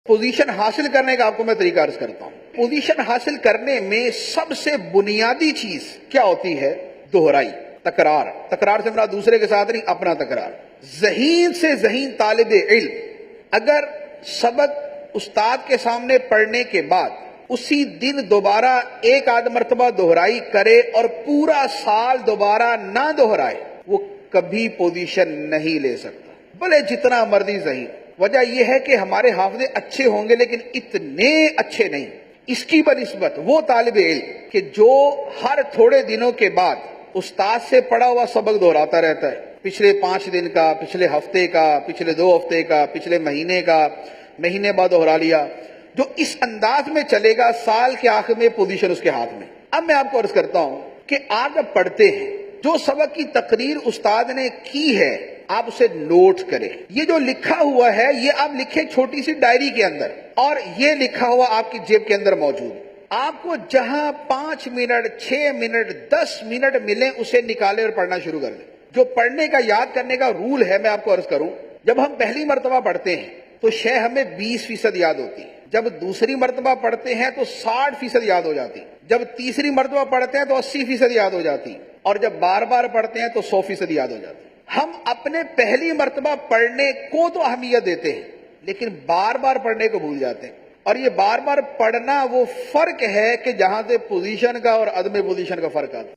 Position حاصل کرنے کا آپ کو میں طریقہ عرض کرتا ہوں۔ پوزیشن حاصل کرنے میں سب سے بنیادی چیز کیا ہوتی ہے؟ دہرائی، تکرار۔ تکرار سے مراد دوسرے کے ساتھ نہیں، اپنا تکرار۔ ذہین سے ذہین طالب علم اگر سبق استاد کے سامنے پڑھنے کے بعد اسی دن دوبارہ ایک آدھ مرتبہ دہرائی کرے اور پورا سال دوبارہ نہ دہرائے، وہ کبھی پوزیشن نہیں لے سکتا، بھلے جتنا مرضی ذہین۔ وجہ یہ ہے کہ ہمارے حافظے اچھے ہوں گے لیکن اتنے اچھے نہیں۔ اس کی بنسبت وہ طالب علم کہ جو ہر تھوڑے دنوں کے بعد استاد سے پڑھا ہوا سبق دہراتا رہتا ہے، پچھلے 5 دن کا، پچھلے ہفتے کا، پچھلے 2 ہفتے کا، پچھلے مہینے کا، مہینے بعد دہرا لیا، جو اس انداز میں چلے گا، سال کے آخر میں پوزیشن اس کے ہاتھ میں۔ اب میں آپ کو عرض کرتا ہوں کہ آپ جب پڑھتے ہیں، جو سبق کی تقریر استاد نے کی ہے آپ اسے نوٹ کریں۔ یہ جو لکھا ہوا ہے یہ آپ لکھیں چھوٹی سی ڈائری کے اندر، اور یہ لکھا ہوا آپ کی جیب کے اندر موجود ہے۔ آپ کو جہاں 5 منٹ، 6 منٹ، 10 منٹ ملیں اسے نکالیں اور پڑھنا شروع کر دیں۔ جو پڑھنے کا، یاد کرنے کا رول ہے، میں آپ کو عرض کروں، جب ہم پہلی مرتبہ پڑھتے ہیں تو شے ہمیں 20% یاد ہوتی ہے، جب دوسری مرتبہ پڑھتے ہیں تو 60% یاد ہو جاتی، جب تیسری مرتبہ پڑھتے ہیں تو 80% یاد ہو جاتی، اور جب بار بار پڑھتے ہیں تو 100% یاد ہو جاتی۔ ہم اپنے پہلی مرتبہ پڑھنے کو تو اہمیت دیتے ہیں لیکن بار بار پڑھنے کو بھول جاتے ہیں، اور یہ بار بار پڑھنا وہ فرق ہے کہ جہاں سے پوزیشن کا اور عدم پوزیشن کا فرق آتا ہے۔